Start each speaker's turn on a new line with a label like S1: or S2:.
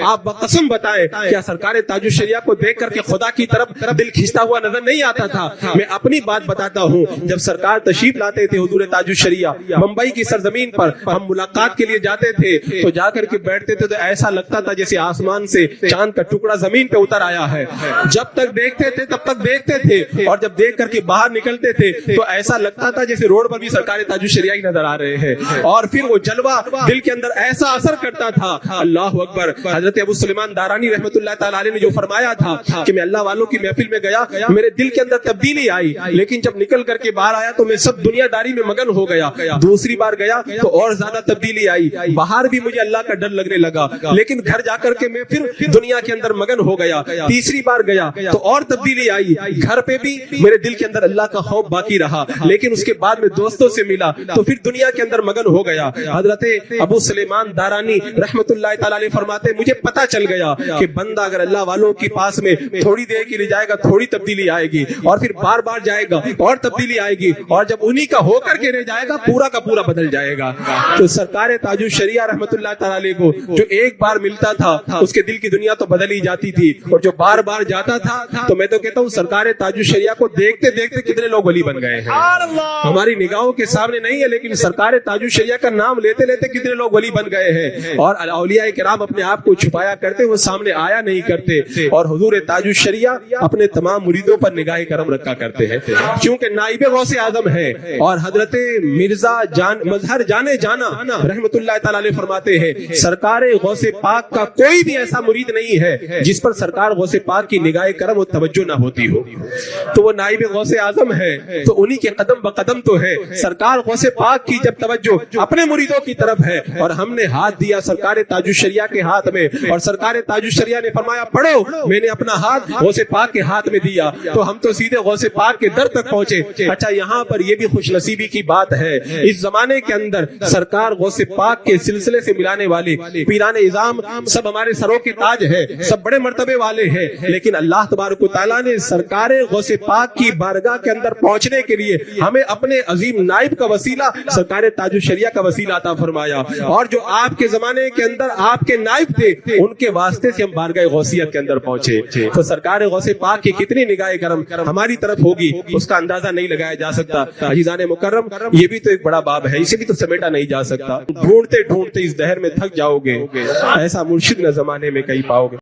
S1: آپ بقسم بتائیں کیا سرکار تاج الشریعہ کو دیکھ کر کے خدا کی طرف دل کھینچتا ہوا نظر نہیں آتا تھا؟ میں اپنی بات بتاتا ہوں، جب سرکار تشریف لاتے تھے حضور تاج الشریعہ ممبئی کی سرزمین پر، ہم ملاقات کے لیے جاتے تھے تو جا کر کے بیٹھتے تھے تو ایسا لگتا تھا جیسے آسمان سے چاند کا ٹکڑا زمین پہ اتر آیا ہے۔ جب تک دیکھتے تھے تب تک دیکھتے تھے، اور جب دیکھ کر کے باہر نکلتے تھے تو ایسا لگتا تھا جیسے روڈ پر بھی سرکار تاج الشریعہ ہی نظر آ رہے ہیں، اور پھر وہ جلوہ دل کے اندر ایسا اثر کرتا تھا۔ اللہ اکبر! حضرت ابو سلیمان دارانی رحمۃ اللہ تعالی علیہ نے جو فرمایا تھا کہ میں اللہ والوں کی محفل میں گیا، میرے دل کے اندر تبدیلی آئی، لیکن جب نکل کر کے باہر آیا تو میں سب دنیا داری میں مگن ہو گیا۔ دوسری بار گیا تو اور زیادہ تبدیلی آئی، باہر بھی مجھے اللہ کا ڈر لگنے لگا، لیکن گھر جا کر کے میں پھر دنیا کے اندر مگن ہو گیا۔ تیسری بار گیا تو اور تبدیلی آئی، گھر پہ بھی میرے دل کے اندر اللہ کا خوف باقی رہا، لیکن اس کے بعد میں دوستوں سے ملا تو پھر دنیا کے اندر مگن ہو گیا۔ حضرت ابو سلیمان دارانی رحمت اللہ تعالی علیہ فرماتے مجھے پتا چل گیا کہ بندہ اگر اللہ والوں کے پاس میں تھوڑی دیر کے لیے جائے گا تھوڑی تبدیلی آئے گی، اور پھر بار بار جائے گا اور تبدیلی آئے گی، اور جب انہی کا ہو کر کے رہ جائے گا پورا کا پورا بدل جائے گا۔ تو سرکار تاج الشریعہ رحمت اللہ تعالی علیہ کو جو ایک بار ملتا تھا اس کے دل کی دنیا تو بدل ہی جاتی تھی، اور جو بار بار جاتا تھا تو میں تو کہتا ہوں سرکار تاج الشریعہ کو دیکھتے دیکھتے کتنے لوگ ولی بن گئے ہیں۔ ہماری نگاہوں کے سامنے نہیں ہے، لیکن سرکار تاج الشریعہ کا نام لیتے لیتے کتنے لوگ ولی بن گئے ہیں، اور اولیاء کرام اپنے آپ کو چھپایا کرتے، وہ سامنے آیا نہیں کرتے، اور حضور تاج الشریعہ اپنے تمام مریدوں پر نگاہ کرم رکھا کرتے ہیں، کیونکہ نائب غوث اعظم ہے۔ اور حضرت مرزا مظہر جانے جانا رحمت اللہ تعالی علیہ فرماتے ہیں سرکار غوث پاک کا کوئی بھی ایسا مرید نہیں ہے جس پر سرکار غوث پاک کی نگاہ کرم و توجہ نہ ہوتی ہو، تو وہ نائب غوث اعظم ہے، تو انہی کے قدم بقدم تو ہے۔ سرکار غوث پاک کی جب توجہ اپنے مریدوں کی طرف ہے، اور ہم نے ہاتھ دیا سرکار تاج الشریعہ کے ہاتھ میں، اور سرکار تاج الشریعہ نے فرمایا پڑھو، میں نے اپنا ہاتھ غوث پاک کے ہاتھ میں دیا تو ہم تو سیدھے غوث پاک کے در تک پہنچے۔ اچھا، یہاں پر یہ بھی خوش نصیبی کی بات ہے، اس زمانے کے اندر سرکار غوث پاک کے سلسلے سے ملانے والے پیران اعظام سب ہمارے سروں کے تاج ہے، سب بڑے مرتبے والے ہیں، لیکن اللہ تبارک و تعالیٰ نے سرکار غوث پاک کی بارگاہ کے اندر پہنچنے کے لیے ہمیں اپنے عظیم نائب کا وسیلہ سرکار تاج الشریعہ کا وسیلہ عطا فرمایا، اور جو آپ کے زمانے کے اندر آپ کے نائب تھے ان کے واسطے سے ہم بارگاہ غوثیت کے اندر پہنچے۔ تو سرکار غوث پاک کی کتنی نگاہ کرم ہماری طرف ہوگی اس کا اندازہ نہیں لگایا جا سکتا۔ عزیزان مکرم، یہ بھی تو ایک بڑا باب ہے، اسے بھی تو سمیٹا نہیں جا سکتا۔ ڈھونڈتے ڈھونڈتے اس دہر میں تھک جاؤ گے، ایسا مرشد نہ زمانے میں کہیں پاؤ گے۔